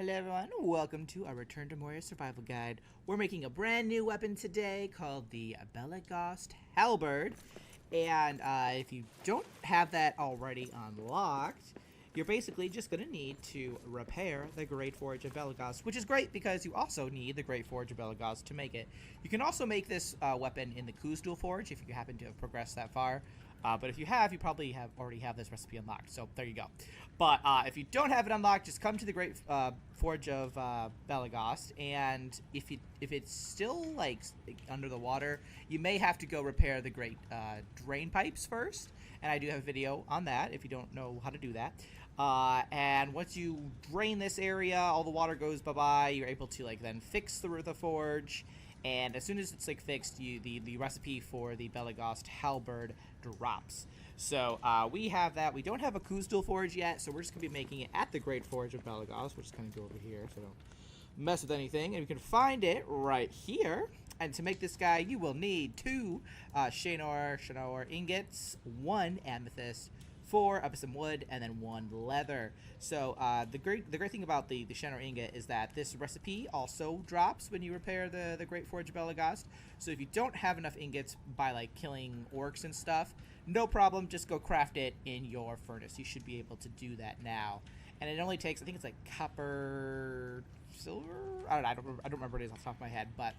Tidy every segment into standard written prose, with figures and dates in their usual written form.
Hello everyone, welcome to our Return to Moria Survival Guide. We're making a brand new weapon today called the Belegost Halberd. And if you don't have that already unlocked, you're basically just going to need to repair the Great Forge of Belegost, which is great because you also need the Great Forge of Belegost to make it. You can also make this weapon in the Kuzdul Forge if you happen to have progressed that far. But if you have, you probably already have this recipe unlocked. So there you go. But if you don't have it unlocked, just come to the Great Forge of Belegost, and if it's still like under the water, you may have to go repair the Great Drain Pipes first. And I do have a video on that if you don't know how to do that. And once you drain this area, all the water goes bye-bye. You're able to like then fix the forge. And as soon as it's like fixed, the recipe for the Belegost Halberd drops. So we have that. We don't have a Kuzdul Forge yet, so we're just going to be making it at the Great Forge of Belegost. We're just going to go over here so don't mess with anything. And we can find it right here. And to make this guy, you will need 2 Shanor ingots, 1 amethyst, 4 of some wood, and then 1 leather. So the great thing about the Shanor ingot is that this recipe also drops when you repair the Great Forge of Belegost. So if you don't have enough ingots by like killing orcs and stuff, no problem, just go craft it in your furnace. You should be able to do that now. And it only takes, I think it's like copper, silver? I don't remember what it is off the top of my head, but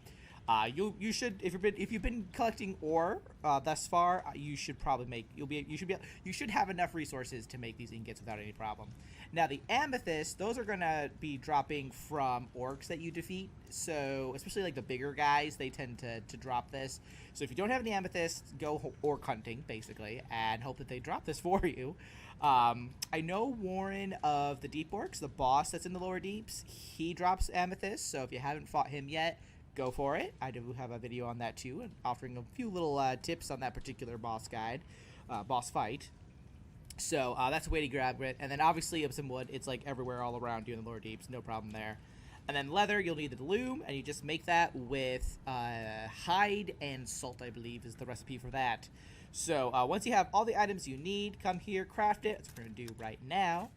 you should, if you've been collecting ore thus far, you should probably you should have enough resources to make these ingots without any problem. Now the amethyst, those are gonna be dropping from orcs that you defeat. So especially like the bigger guys, they tend to drop this. So if you don't have any amethyst, go orc hunting basically and hope that they drop this for you. I know Warren of the Deep Orcs, the boss that's in the lower deeps, he drops amethyst. So if you haven't fought him yet, go for it. I do have a video on that too, and offering a few little tips on that particular boss fight. So that's a way to grab it. And then obviously some wood, it's like everywhere all around you in the lower deeps, no problem there. And then leather, you'll need the loom, and you just make that with hide and salt, I believe, is the recipe for that. So once you have all the items you need, come here, craft it. That's what we're going to do right now.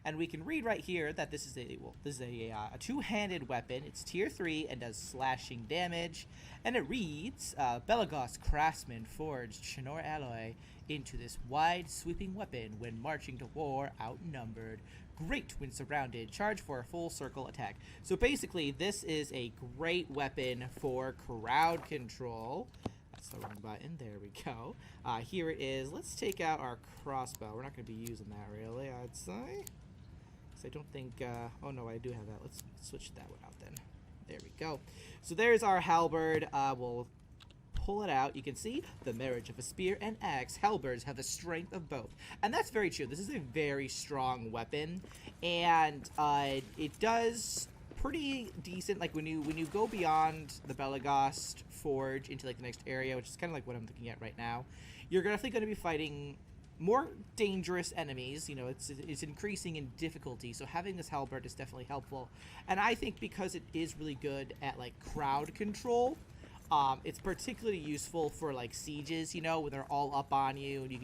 And we can read right here that this is a two-handed weapon. It's tier 3 and does slashing damage. And it reads, Belegost craftsman forged Shanor alloy into this wide sweeping weapon when marching to war outnumbered. Great when surrounded. Charge for a full circle attack. So basically, this is a great weapon for crowd control. That's the wrong button. There we go. Here it is. Let's take out our crossbow. We're not going to be using that really, I'd say. I don't think, oh no, I do have that. Let's switch that one out then. There we go. So there's our halberd. We'll pull it out. You can see the marriage of a spear and axe. Halberds have the strength of both. And that's very true. This is a very strong weapon. And it does pretty decent, like when you go beyond the Belegost Forge into like the next area, which is kind of like what I'm looking at right now, you're definitely going to be fighting more dangerous enemies. You know, it's increasing in difficulty, so having this halberd is definitely helpful. And I think because it is really good at like crowd control, it's particularly useful for like sieges, you know, when they're all up on you and you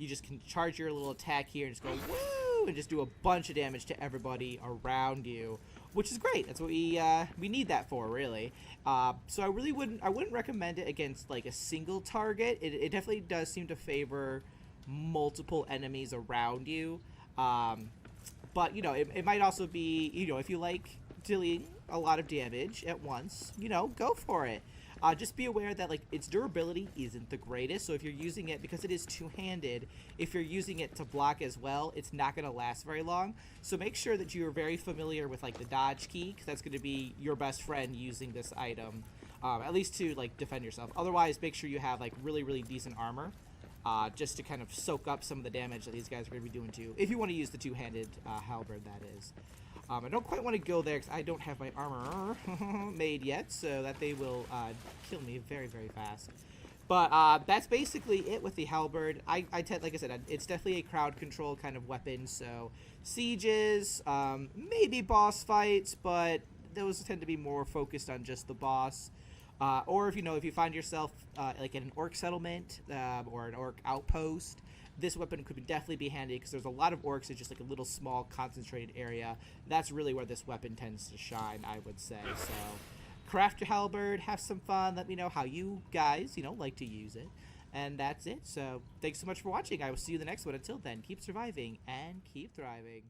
just can charge your little attack here and just go woo and just do a bunch of damage to everybody around you, which is great. That's what we need that for, really. So I wouldn't recommend it against like a single target. It definitely does seem to favor multiple enemies around you, but you know, it might also be, you know, if you like dealing a lot of damage at once, you know, go for it. Just be aware that like its durability isn't the greatest, so if you're using it, because it is two-handed, if you're using it to block as well, it's not going to last very long. So make sure that you're very familiar with like the dodge key, because that's going to be your best friend using this item, at least to like defend yourself. Otherwise, make sure you have like really decent armor, just to kind of soak up some of the damage that these guys are going to be doing to you, if you want to use the two-handed halberd, that is. I don't quite want to go there because I don't have my armor made yet, so that they will kill me very fast. But that's basically it with the halberd. Like I said, it's definitely a crowd control kind of weapon, so sieges, maybe boss fights, but those tend to be more focused on just the boss. Or if you find yourself like in an orc settlement or an orc outpost, this weapon could definitely be handy because there's a lot of orcs in just like a little small concentrated area. That's really where this weapon tends to shine, I would say. So craft your halberd, have some fun. Let me know how you guys, like to use it. And that's it. So thanks so much for watching. I will see you in the next one. Until then, keep surviving and keep thriving.